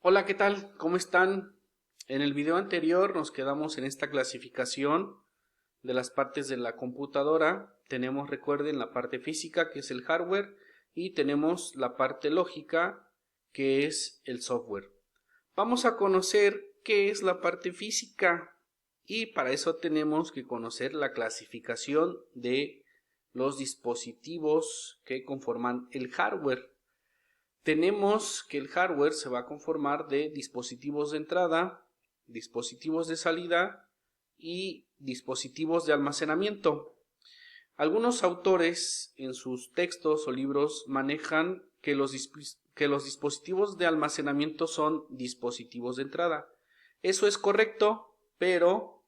Hola, ¿qué tal? ¿Cómo están? En el video anterior nos quedamos en esta clasificación de las partes de la computadora. Tenemos, recuerden, la parte física, que es el hardware, y tenemos la parte lógica, que es el software. Vamos a conocer qué es la parte física y para eso tenemos que conocer la clasificación de los dispositivos que conforman el hardware. Tenemos que el hardware se va a conformar de dispositivos de entrada, dispositivos de salida y dispositivos de almacenamiento. Algunos autores en sus textos o libros manejan que los dispositivos de almacenamiento son dispositivos de entrada. Eso es correcto, pero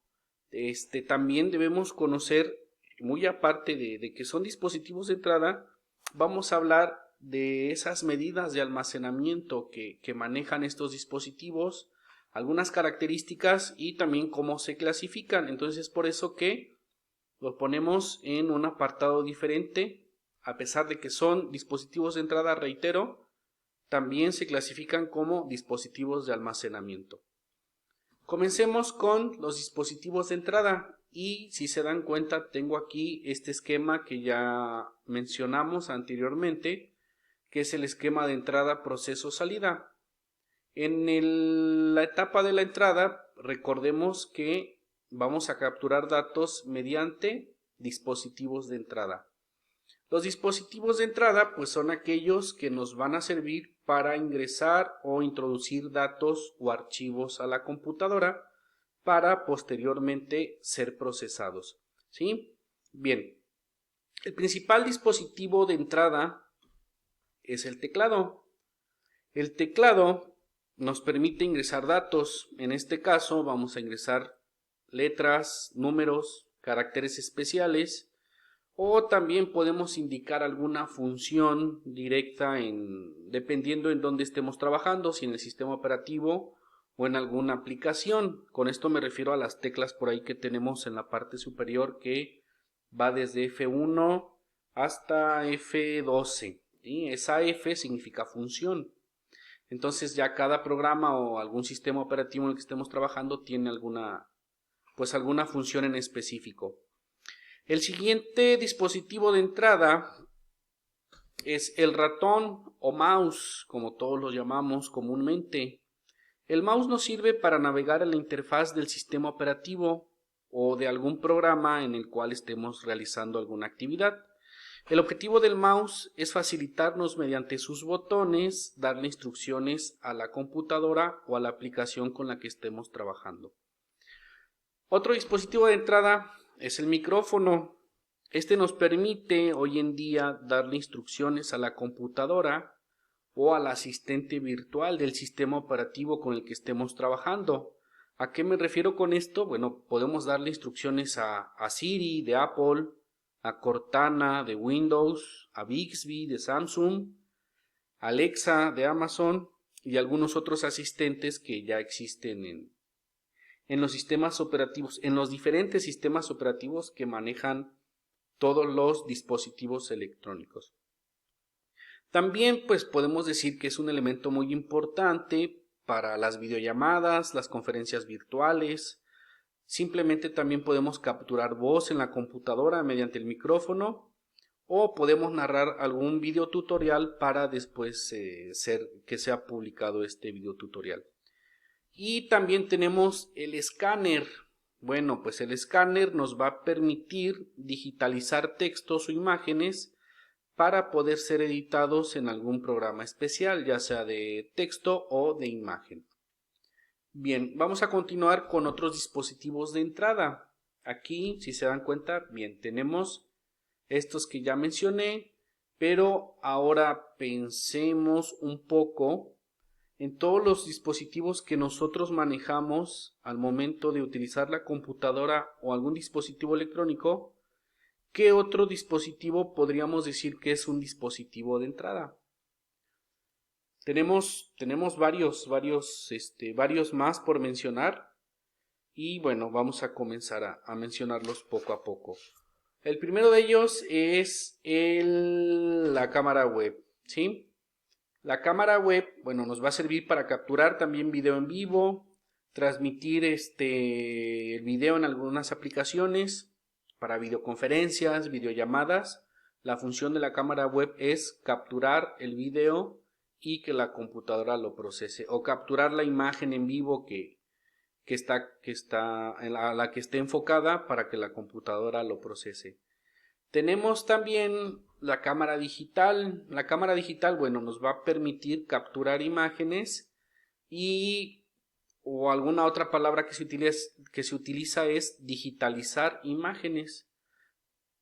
también debemos conocer, muy aparte de que son dispositivos de entrada, vamos a hablar de esas medidas de almacenamiento que manejan estos dispositivos, algunas características y también cómo se clasifican. Entonces, por eso que los ponemos en un apartado diferente, a pesar de que son dispositivos de entrada, reitero, también se clasifican como dispositivos de almacenamiento. Comencemos con los dispositivos de entrada y si se dan cuenta tengo aquí este esquema que ya mencionamos anteriormente, que es el esquema de entrada, proceso, salida. En la etapa de la entrada, recordemos que vamos a capturar datos mediante dispositivos de entrada. Los dispositivos de entrada pues son aquellos que nos van a servir para ingresar o introducir datos o archivos a la computadora para posteriormente ser procesados. ¿Sí? Bien, el principal dispositivo de entrada es el teclado. El teclado nos permite ingresar datos. En este caso vamos a ingresar letras, números, caracteres especiales, o también podemos indicar alguna función directa dependiendo en dónde estemos trabajando, si en el sistema operativo o en alguna aplicación. Con esto me refiero a las teclas por ahí que tenemos en la parte superior, que va desde F1 hasta F12. ¿Sí? Esa F significa función. Entonces ya cada programa o algún sistema operativo en el que estemos trabajando tiene alguna función en específico. El siguiente dispositivo de entrada es el ratón o mouse, como todos lo llamamos comúnmente. El mouse nos sirve para navegar en la interfaz del sistema operativo o de algún programa en el cual estemos realizando alguna actividad. El objetivo del mouse es facilitarnos mediante sus botones darle instrucciones a la computadora o a la aplicación con la que estemos trabajando. Otro dispositivo de entrada es el micrófono. Este nos permite hoy en día darle instrucciones a la computadora o al asistente virtual del sistema operativo con el que estemos trabajando. ¿A qué me refiero con esto? Bueno, podemos darle instrucciones a Siri de Apple, a Cortana de Windows, a Bixby de Samsung, Alexa de Amazon y algunos otros asistentes que ya existen en los sistemas operativos, en los diferentes sistemas operativos que manejan todos los dispositivos electrónicos. También pues podemos decir que es un elemento muy importante para las videollamadas, las conferencias virtuales. Simplemente también podemos capturar voz en la computadora mediante el micrófono o podemos narrar algún video tutorial para después que sea publicado este video tutorial. Y también tenemos el escáner. Bueno, pues el escáner nos va a permitir digitalizar textos o imágenes para poder ser editados en algún programa especial, ya sea de texto o de imagen. Bien, vamos a continuar con otros dispositivos de entrada. Aquí, si se dan cuenta, bien, tenemos estos que ya mencioné, pero ahora pensemos un poco en todos los dispositivos que nosotros manejamos al momento de utilizar la computadora o algún dispositivo electrónico. ¿Qué otro dispositivo podríamos decir que es un dispositivo de entrada? Tenemos varios más por mencionar y bueno, vamos a comenzar a mencionarlos poco a poco. El primero de ellos es la cámara web, ¿sí? La cámara web, bueno, nos va a servir para capturar también video en vivo, transmitir el video en algunas aplicaciones, para videoconferencias, videollamadas. La función de la cámara web es capturar el video y que la computadora lo procese, o capturar la imagen en vivo a la que esté enfocada para que la computadora lo procese. Tenemos también la cámara digital. La cámara digital, bueno, nos va a permitir capturar imágenes o alguna otra palabra que se utiliza es digitalizar imágenes.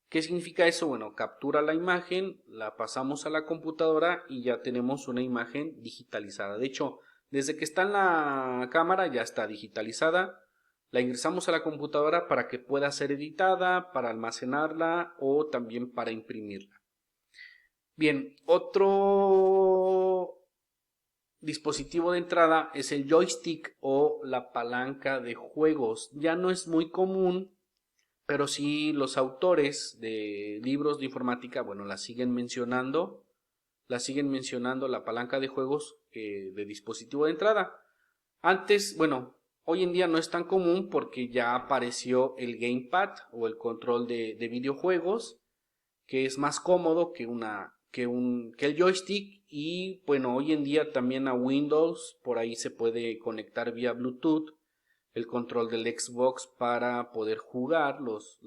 ¿Qué significa eso? Bueno, captura la imagen, la pasamos a la computadora y ya tenemos una imagen digitalizada. De hecho, desde que está en la cámara ya está digitalizada. La ingresamos a la computadora para que pueda ser editada, para almacenarla o también para imprimirla. Bien, otro dispositivo de entrada es el joystick o la palanca de juegos. Ya no es muy común, pero sí los autores de libros de informática, bueno, la siguen mencionando la palanca de juegos de dispositivo de entrada. Antes, bueno, hoy en día no es tan común porque ya apareció el gamepad o el control de videojuegos, que es más cómodo que el joystick. Y bueno, hoy en día también a Windows por ahí se puede conectar vía Bluetooth el control del Xbox para poder jugar los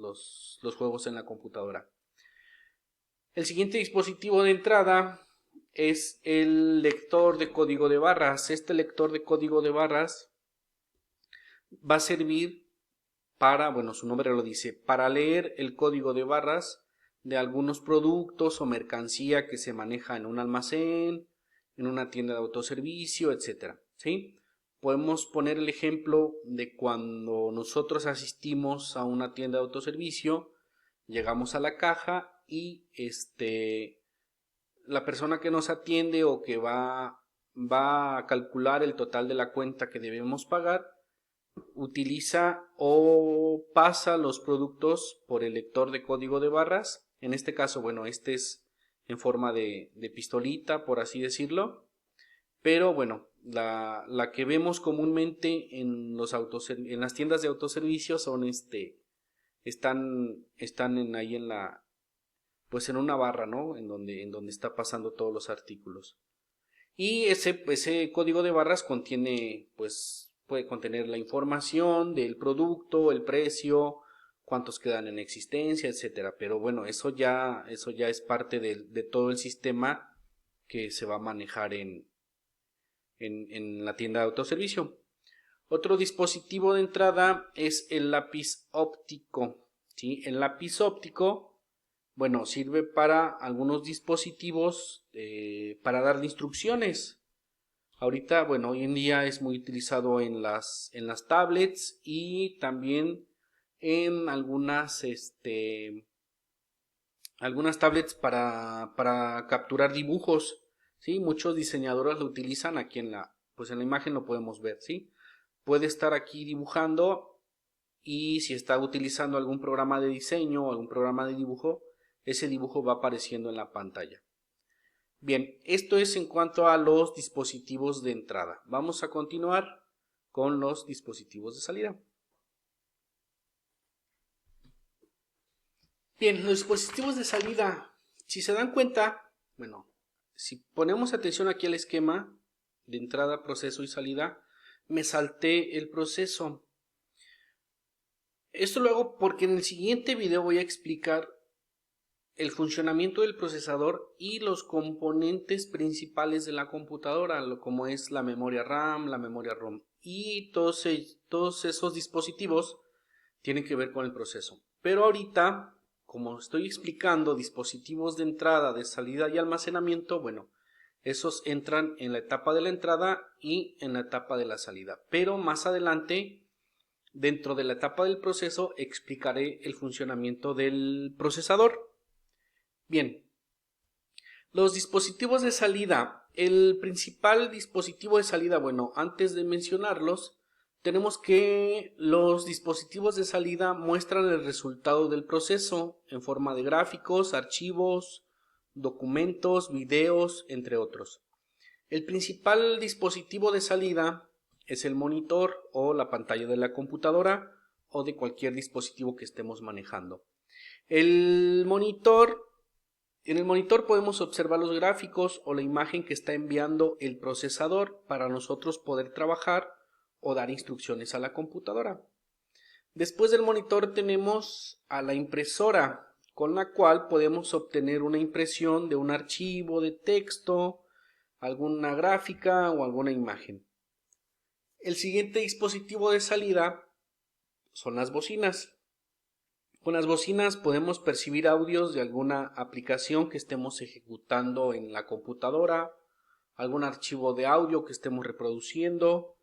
juegos en la computadora. El siguiente dispositivo de entrada es el lector de código de barras. Este lector de código de barras va a servir para, bueno, su nombre lo dice, para leer el código de barras de algunos productos o mercancía que se maneja en un almacén, en una tienda de autoservicio, etcétera, ¿sí? Podemos poner el ejemplo de cuando nosotros asistimos a una tienda de autoservicio, llegamos a la caja y la persona que nos atiende o que va a calcular el total de la cuenta que debemos pagar, utiliza o pasa los productos por el lector de código de barras. En este caso, bueno, este es en forma de pistolita, por así decirlo. Pero bueno, la que vemos comúnmente en las tiendas de autoservicio son están ahí pues en una barra, ¿no? En donde está pasando todos los artículos. Y ese código de barras puede contener la información del producto, el precio, cuántos quedan en existencia, etcétera. Pero bueno, eso ya es parte de todo el sistema que se va a manejar en la tienda de autoservicio. Otro dispositivo de entrada es el lápiz óptico, ¿sí? El lápiz óptico, bueno, sirve para algunos dispositivos para darle instrucciones. Ahorita, bueno, hoy en día es muy utilizado en las tablets y también en algunas tablets para capturar dibujos, ¿sí? Muchos diseñadores lo utilizan. Aquí en la imagen lo podemos ver, ¿sí? Puede estar aquí dibujando y si está utilizando algún programa de diseño o algún programa de dibujo, ese dibujo va apareciendo en la pantalla. Bien, esto es en cuanto a los dispositivos de entrada. Vamos a continuar con los dispositivos de salida. Bien, los dispositivos de salida, si se dan cuenta, bueno, si ponemos atención aquí al esquema de entrada, proceso y salida, me salté el proceso. Esto lo hago porque en el siguiente video voy a explicar el funcionamiento del procesador y los componentes principales de la computadora, como es la memoria RAM, la memoria ROM, y todos esos dispositivos tienen que ver con el proceso. Pero ahorita, como estoy explicando dispositivos de entrada, de salida y almacenamiento, bueno, esos entran en la etapa de la entrada y en la etapa de la salida. Pero más adelante, dentro de la etapa del proceso, explicaré el funcionamiento del procesador. Bien, los dispositivos de salida. El principal dispositivo de salida, bueno, antes de mencionarlos, tenemos que los dispositivos de salida muestran el resultado del proceso en forma de gráficos, archivos, documentos, videos, entre otros. El principal dispositivo de salida es el monitor o la pantalla de la computadora o de cualquier dispositivo que estemos manejando. En el monitor podemos observar los gráficos o la imagen que está enviando el procesador para nosotros poder trabajar o dar instrucciones a la computadora. Después del monitor tenemos a la impresora, con la cual podemos obtener una impresión de un archivo de texto, alguna gráfica o alguna imagen. El siguiente dispositivo de salida son las bocinas. Con las bocinas podemos percibir audios de alguna aplicación que estemos ejecutando en la computadora, algún archivo de audio que estemos reproduciendo,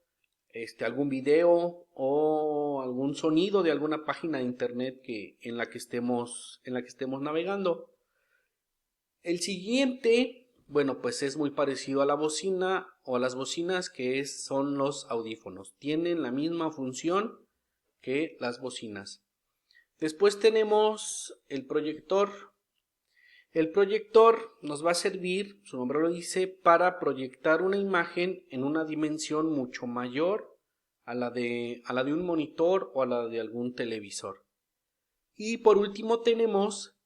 algún video o algún sonido de alguna página de internet en la que estemos navegando. El siguiente, bueno, pues es muy parecido a la bocina o a las bocinas, son los audífonos. Tienen la misma función que las bocinas. Después tenemos el proyector. El proyector nos va a servir, su nombre lo dice, para proyectar una imagen en una dimensión mucho mayor a la de un monitor o a la de algún televisor. Y por último tenemos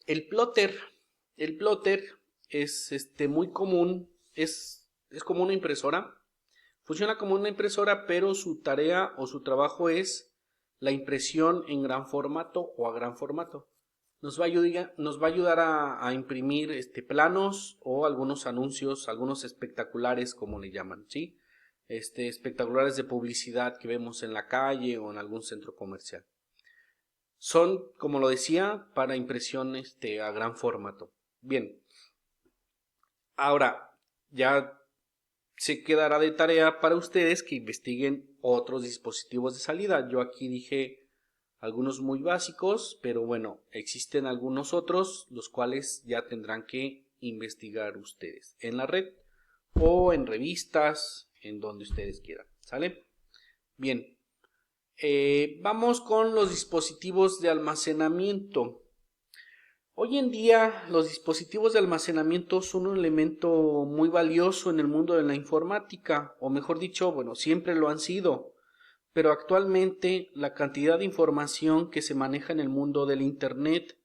el plotter. El plotter es muy común, es como una impresora. Funciona como una impresora, pero su tarea o su trabajo es la impresión en gran formato o a gran formato. Nos va a ayudar a imprimir planos o algunos anuncios, algunos espectaculares, como le llaman, ¿sí? Espectaculares de publicidad que vemos en la calle o en algún centro comercial. Son, como lo decía, para impresión a gran formato. Bien, ahora ya se quedará de tarea para ustedes que investiguen otros dispositivos de salida. Yo aquí dije algunos muy básicos, pero bueno, existen algunos otros los cuales ya tendrán que investigar ustedes en la red o en revistas, en donde ustedes quieran. ¿Sale? Bien, vamos con los dispositivos de almacenamiento. Hoy en día los dispositivos de almacenamiento son un elemento muy valioso en el mundo de la informática, o mejor dicho, bueno, siempre lo han sido, pero actualmente la cantidad de información que se maneja en el mundo del Internet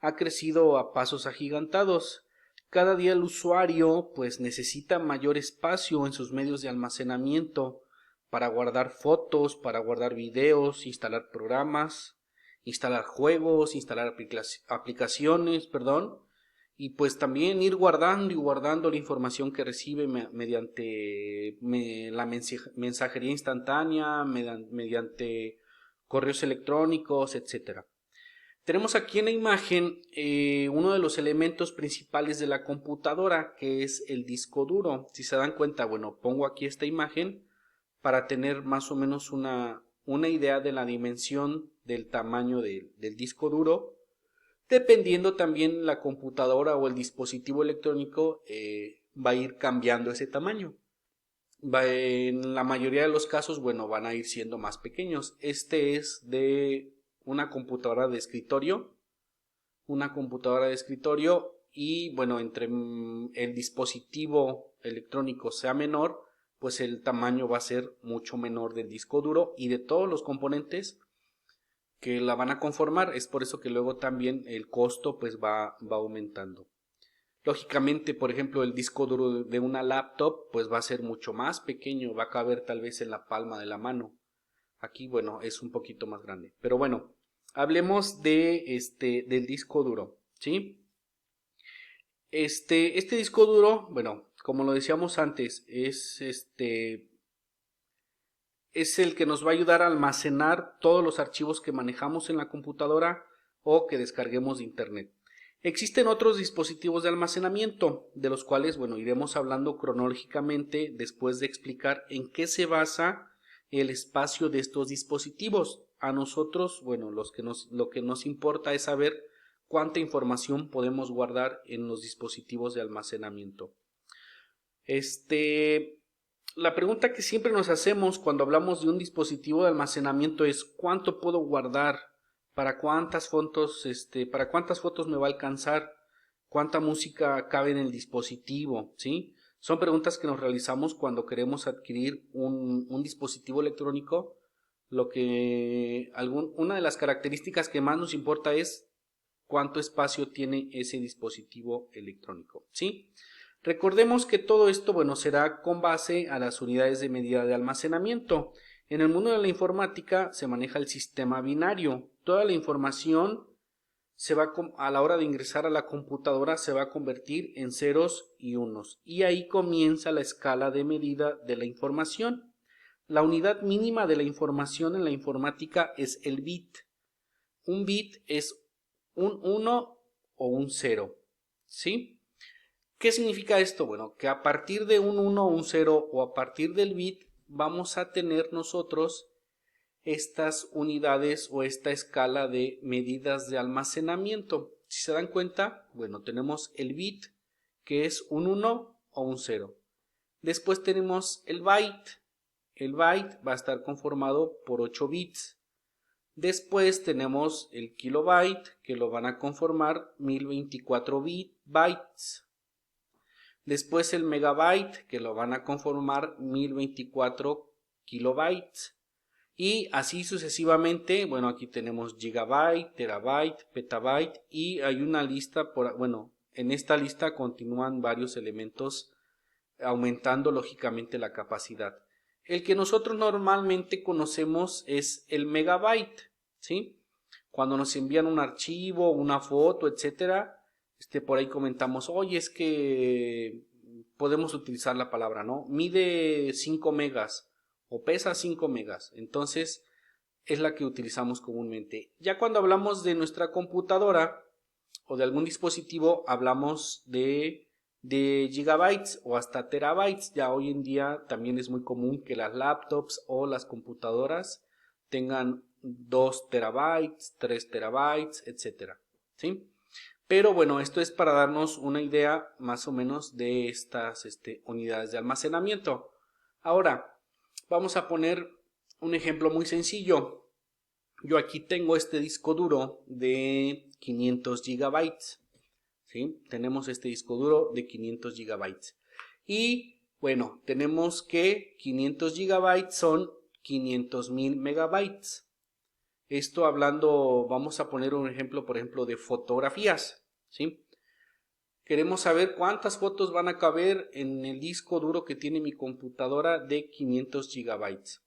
ha crecido a pasos agigantados. Cada día el usuario pues necesita mayor espacio en sus medios de almacenamiento para guardar fotos, para guardar videos, instalar programas, instalar juegos, instalar aplicaciones, y pues también ir guardando y guardando la información que recibe mediante la mensajería instantánea, mediante correos electrónicos, etcétera. Tenemos aquí en la imagen uno de los elementos principales de la computadora, que es el disco duro. Si se dan cuenta, bueno, pongo aquí esta imagen para tener más o menos una idea de la dimensión del tamaño del disco duro. Dependiendo también la computadora o el dispositivo electrónico, va a ir cambiando ese tamaño. En la mayoría de los casos, bueno, van a ir siendo más pequeños. Este es de una computadora de escritorio. Y bueno, entre el dispositivo electrónico sea menor, pues el tamaño va a ser mucho menor del disco duro y de todos los componentes que la van a conformar. Es por eso que luego también el costo pues va aumentando. Lógicamente, por ejemplo, el disco duro de una laptop pues va a ser mucho más pequeño, va a caber tal vez en la palma de la mano. Aquí, bueno, es un poquito más grande. Pero bueno, hablemos del disco duro, ¿sí? Este disco duro, bueno, como lo decíamos antes, es el que nos va a ayudar a almacenar todos los archivos que manejamos en la computadora o que descarguemos de internet. Existen otros dispositivos de almacenamiento, de los cuales, bueno, iremos hablando cronológicamente después de explicar en qué se basa el espacio de estos dispositivos. A nosotros, bueno, lo que nos importa es saber cuánta información podemos guardar en los dispositivos de almacenamiento. La pregunta que siempre nos hacemos cuando hablamos de un dispositivo de almacenamiento es ¿cuánto puedo guardar? ¿Para cuántas fotos me va a alcanzar? ¿Cuánta música cabe en el dispositivo? ¿Sí? Son preguntas que nos realizamos cuando queremos adquirir un dispositivo electrónico. Una de las características que más nos importa es cuánto espacio tiene ese dispositivo electrónico, ¿sí? Recordemos que todo esto, bueno, será con base a las unidades de medida de almacenamiento. En el mundo de la informática se maneja el sistema binario. Toda la información a la hora de ingresar a la computadora se va a convertir en ceros y unos. Y ahí comienza la escala de medida de la información. La unidad mínima de la información en la informática es el bit. Un bit es un 1 o un 0, ¿sí? ¿Qué significa esto? Bueno, que a partir de un 1 o un 0 o a partir del bit vamos a tener nosotros estas unidades o esta escala de medidas de almacenamiento. Si se dan cuenta, bueno, tenemos el bit que es un 1 o un 0. Después tenemos el byte. El byte va a estar conformado por 8 bits. Después tenemos el kilobyte, que lo van a conformar 1024 bytes. Después el megabyte, que lo van a conformar 1024 kilobytes. Y así sucesivamente, bueno, aquí tenemos gigabyte, terabyte, petabyte y hay una lista, en esta lista continúan varios elementos aumentando lógicamente la capacidad. El que nosotros normalmente conocemos es el megabyte, ¿sí? Cuando nos envían un archivo, una foto, etcétera, por ahí comentamos, oye, es que podemos utilizar la palabra, ¿no? Mide 5 megas o pesa 5 megas, entonces es la que utilizamos comúnmente. Ya cuando hablamos de nuestra computadora o de algún dispositivo, hablamos de gigabytes o hasta terabytes. Ya hoy en día también es muy común que las laptops o las computadoras tengan 2 terabytes, 3 terabytes, etcétera, ¿sí? Pero bueno, esto es para darnos una idea más o menos de estas unidades de almacenamiento. Ahora, vamos a poner un ejemplo muy sencillo. Yo aquí tengo este disco duro de 500 gigabytes. ¿Sí? Tenemos este disco duro de 500 gigabytes. Y bueno, tenemos que 500 gigabytes son 500,000 megabytes. Esto hablando, vamos a poner un ejemplo, por ejemplo, de fotografías, ¿sí? Queremos saber cuántas fotos van a caber en el disco duro que tiene mi computadora de 500 gigabytes.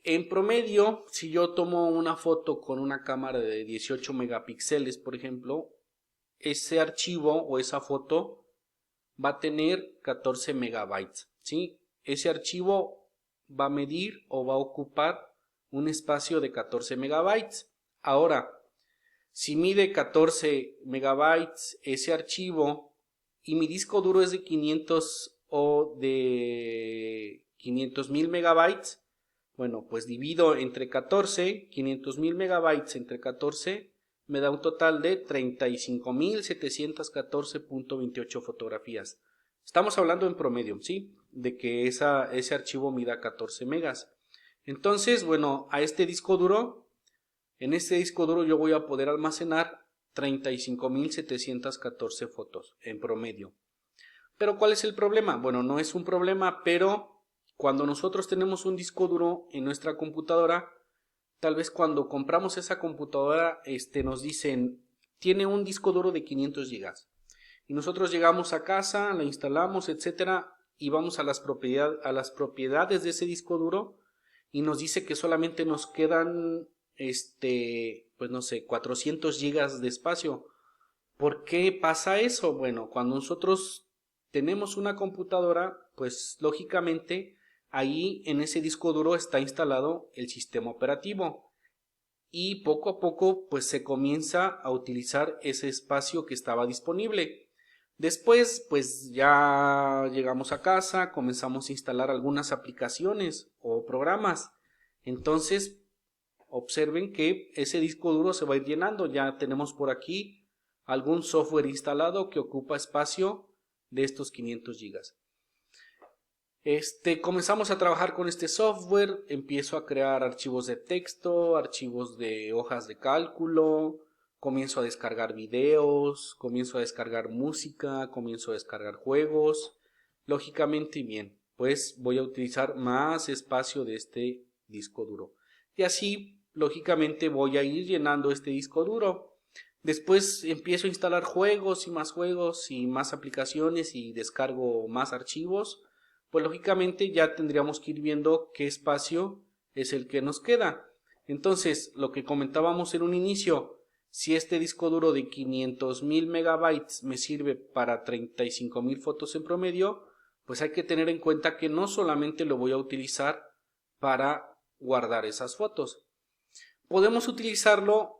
En promedio, si yo tomo una foto con una cámara de 18 megapíxeles, por ejemplo, ese archivo o esa foto va a tener 14 megabytes, ¿sí? Ese archivo va a medir o va a ocupar un espacio de 14 megabytes. Ahora, si mide 14 megabytes ese archivo y mi disco duro es de 500 o de 500,000 megabytes, bueno, pues divido entre 14, 500,000 megabytes entre 14 me da un total de 35,714.28 fotografías. Estamos hablando en promedio, ¿sí? De que ese archivo mida 14 megas. Entonces, bueno, en este disco duro yo voy a poder almacenar 35,714 fotos en promedio. Pero ¿cuál es el problema? Bueno, no es un problema, pero cuando nosotros tenemos un disco duro en nuestra computadora, tal vez cuando compramos esa computadora, nos dicen, tiene un disco duro de 500 gigas. Y nosotros llegamos a casa, la instalamos, etcétera, y vamos a las propiedades de ese disco duro y nos dice que solamente nos quedan, pues no sé, 400 gigas de espacio. ¿Por qué pasa eso? Bueno, cuando nosotros tenemos una computadora, pues lógicamente ahí en ese disco duro está instalado el sistema operativo y poco a poco pues se comienza a utilizar ese espacio que estaba disponible. Después pues ya llegamos a casa, comenzamos a instalar algunas aplicaciones o programas. Entonces observen que ese disco duro se va a ir llenando. Ya tenemos por aquí algún software instalado que ocupa espacio de estos 500 gigas. Comenzamos a trabajar con este software, empiezo a crear archivos de texto, archivos de hojas de cálculo, comienzo a descargar videos, comienzo a descargar música, comienzo a descargar juegos, Lógicamente, bien, pues voy a utilizar más espacio de este disco duro. Y así, lógicamente, voy a ir llenando este disco duro. Después empiezo a instalar juegos y más aplicaciones y descargo más archivos. Pues lógicamente ya tendríamos que ir viendo qué espacio es el que nos queda. Entonces, lo que comentábamos en un inicio, si este disco duro de 500.000 megabytes me sirve para 35.000 fotos en promedio, pues hay que tener en cuenta que no solamente lo voy a utilizar para guardar esas fotos. Podemos utilizarlo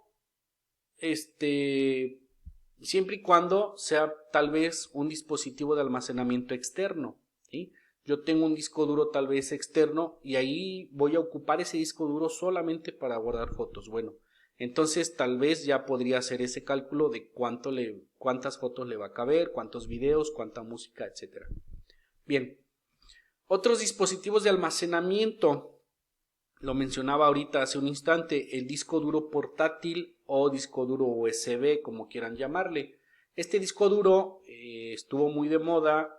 siempre y cuando sea tal vez un dispositivo de almacenamiento externo, ¿sí? Yo tengo un disco duro tal vez externo y ahí voy a ocupar ese disco duro solamente para guardar fotos. Bueno, entonces tal vez ya podría hacer ese cálculo de cuántas fotos le va a caber, cuántos videos, cuánta música, etc. Bien, otros dispositivos de almacenamiento. Lo mencionaba ahorita hace un instante, el disco duro portátil o disco duro USB, como quieran llamarle. Este disco duro estuvo muy de moda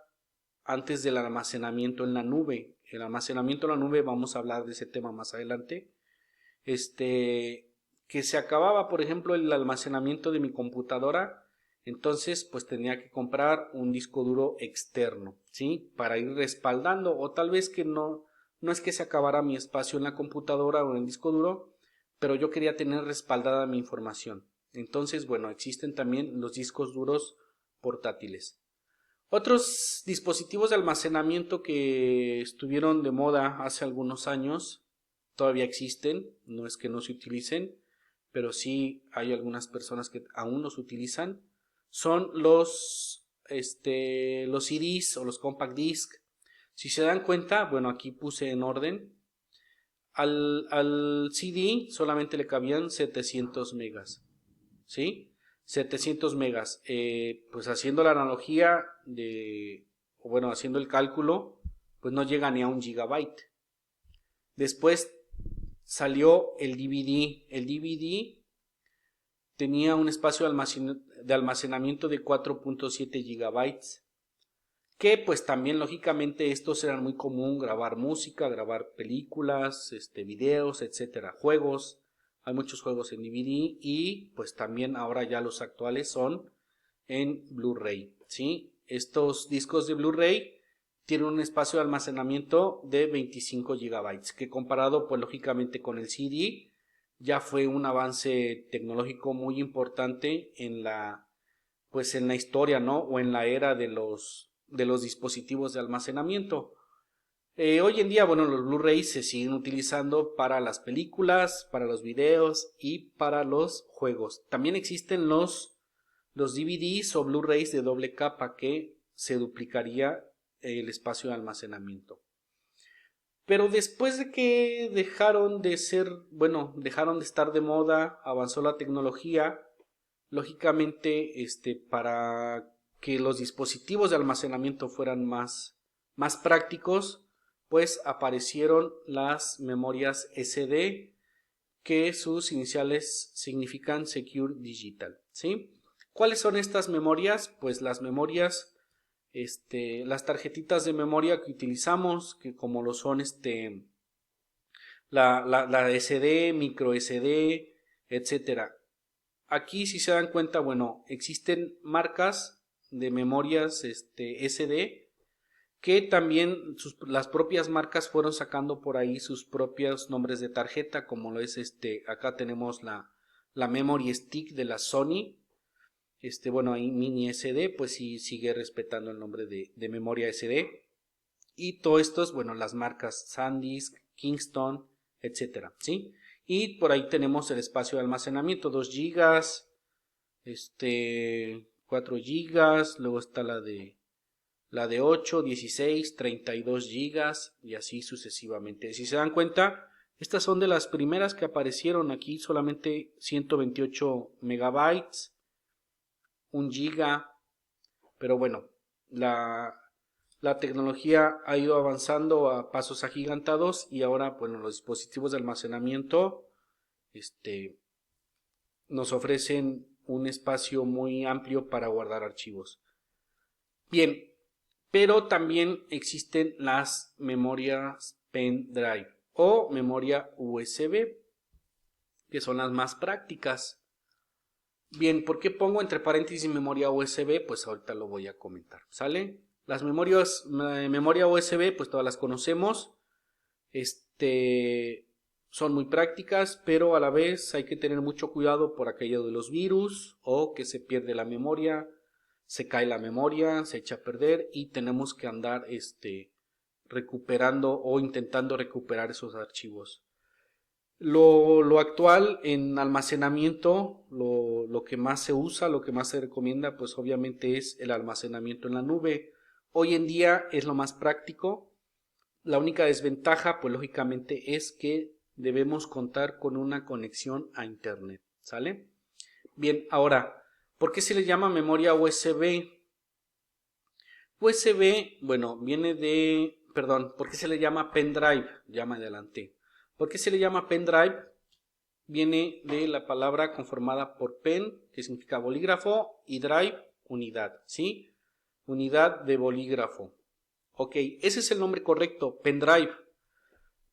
antes del almacenamiento en la nube. El almacenamiento en la nube, vamos a hablar de ese tema más adelante. Que se acababa, por ejemplo, el almacenamiento de mi computadora, entonces pues tenía que comprar un disco duro externo, ¿sí? Para ir respaldando, o tal vez que no es que se acabara mi espacio en la computadora o en el disco duro, pero yo quería tener respaldada mi información. Entonces, bueno, existen también los discos duros portátiles. Otros dispositivos de almacenamiento que estuvieron de moda hace algunos años, todavía existen, no es que no se utilicen, pero sí hay algunas personas que aún los utilizan, son los CDs o los compact disc. Si se dan cuenta, bueno, aquí puse en orden, al CD solamente le cabían 700 megas, ¿sí? 700 megas. Pues haciendo la analogía haciendo el cálculo, pues no llega ni a 1 GB. Después salió el DVD. El DVD tenía un espacio de almacenamiento de 4.7 GB, que pues también lógicamente estos eran muy común, grabar música, grabar películas, videos, etcétera, juegos. Hay muchos juegos en DVD y pues también ahora ya los actuales son en Blu-ray, ¿sí? Estos discos de Blu-ray tienen un espacio de almacenamiento de 25 GB, que comparado pues lógicamente con el CD ya fue un avance tecnológico muy importante en la historia, ¿no? O en la era de los dispositivos de almacenamiento. Hoy en día, bueno, los Blu-rays se siguen utilizando para las películas, para los videos y para los juegos. También existen los DVDs o Blu-rays de doble capa, que se duplicaría el espacio de almacenamiento. Pero después de que dejaron de estar de moda, avanzó la tecnología, lógicamente, para que los dispositivos de almacenamiento fueran más prácticos, pues aparecieron las memorias SD, que sus iniciales significan Secure Digital, ¿sí? ¿Cuáles son estas memorias? Pues las memorias, las tarjetitas de memoria que utilizamos, que como lo son la SD, micro SD, etcétera. Aquí, si se dan cuenta, bueno, existen marcas de memorias SD, que también las propias marcas fueron sacando por ahí sus propios nombres de tarjeta, como lo es acá tenemos la Memory Stick de la Sony. Ahí mini SD, pues sí sigue respetando el nombre de memoria SD. Y todo esto es, bueno, las marcas SanDisk, Kingston, etcétera, ¿sí? Y por ahí tenemos el espacio de almacenamiento, 2 GB, 4 GB, luego está la de 8, 16, 32 GB y así sucesivamente. Si se dan cuenta, estas son de las primeras que aparecieron aquí, solamente 128 megabytes, 1 GB, pero bueno, la tecnología ha ido avanzando a pasos agigantados y ahora, bueno, los dispositivos de almacenamiento nos ofrecen un espacio muy amplio para guardar archivos. Bien, Pero también existen las memorias pendrive o memoria USB, que son las más prácticas. Bien, ¿por qué pongo entre paréntesis memoria USB? Pues ahorita lo voy a comentar, ¿sale? Las memorias, memoria USB, pues todas las conocemos. Son muy prácticas, pero a la vez hay que tener mucho cuidado por aquello de los virus o que se pierde la memoria, se cae la memoria, se echa a perder y tenemos que andar recuperando o intentando recuperar esos archivos. Lo actual en almacenamiento, lo que más se usa, lo que más se recomienda, pues obviamente es el almacenamiento en la nube. Hoy en día es lo más práctico. La única desventaja, pues lógicamente, es que debemos contar con una conexión a internet, ¿sale? Bien, ahora, ¿por qué se le llama memoria USB? USB, bueno, viene de, perdón, ¿por qué se le llama pendrive? Ya me adelanté. ¿Por qué se le llama pendrive? Viene de la palabra conformada por pen, que significa bolígrafo, y drive, unidad, ¿sí? Unidad de bolígrafo. Ok, ese es el nombre correcto, pendrive.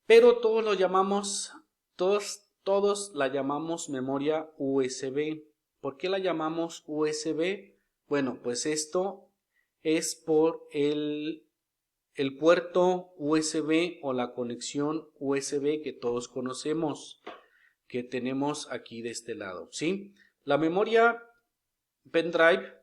Pero todos lo llamamos, todos la llamamos memoria USB. ¿Por qué la llamamos USB? Bueno, pues esto es por el puerto USB o la conexión USB que todos conocemos, que tenemos aquí de este lado, ¿sí? La memoria pendrive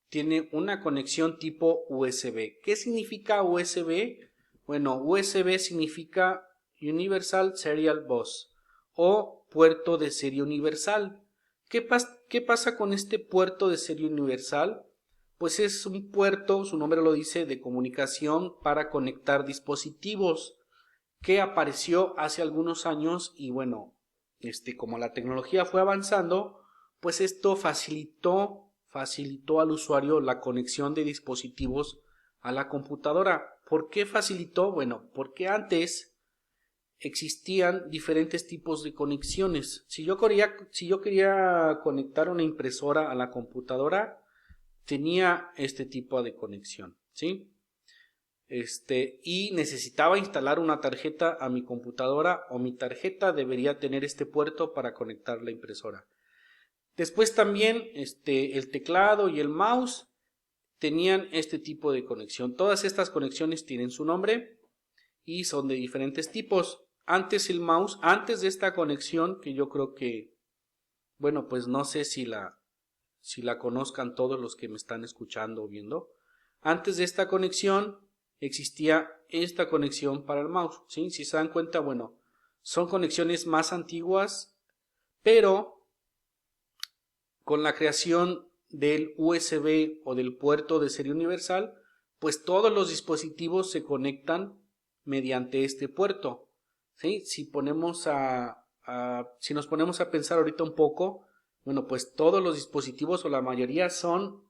tiene una conexión tipo USB. ¿Qué significa USB? Bueno, USB significa Universal Serial Bus o puerto de serie universal. ¿Qué pasa con este puerto de serie universal? Pues es un puerto, su nombre lo dice, de comunicación para conectar dispositivos que apareció hace algunos años y bueno, como la tecnología fue avanzando, pues esto facilitó al usuario la conexión de dispositivos a la computadora. ¿Por qué facilitó? Bueno, porque antes existían diferentes tipos de conexiones. Si yo quería conectar una impresora a la computadora, tenía este tipo de conexión, ¿sí? Y necesitaba instalar una tarjeta a mi computadora o mi tarjeta debería tener este puerto para conectar la impresora. Después también el teclado y el mouse tenían este tipo de conexión. Todas estas conexiones tienen su nombre y son de diferentes tipos. Antes el mouse, antes de esta conexión, que yo creo que, bueno, pues no sé si la conozcan todos los que me están escuchando o viendo. Antes de esta conexión existía esta conexión para el mouse, ¿sí? Si se dan cuenta, bueno, son conexiones más antiguas, pero con la creación del USB o del puerto de serie universal, pues todos los dispositivos se conectan mediante este puerto, ¿sí? Si nos ponemos a pensar ahorita un poco, bueno, pues todos los dispositivos o la mayoría son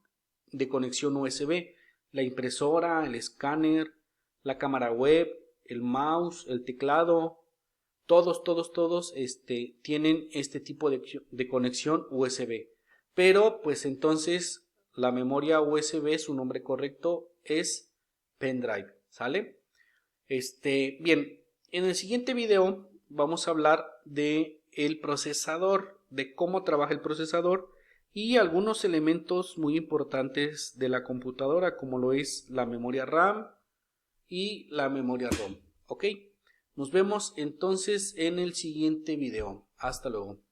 de conexión USB. La impresora, el escáner, la cámara web, el mouse, el teclado, todos tienen este tipo de conexión USB. Pero pues entonces la memoria USB, su nombre correcto es pendrive, ¿sale? Bien, en el siguiente video vamos a hablar de el procesador, de cómo trabaja el procesador y algunos elementos muy importantes de la computadora, como lo es la memoria RAM y la memoria ROM. ¿Ok? Nos vemos entonces en el siguiente video. Hasta luego.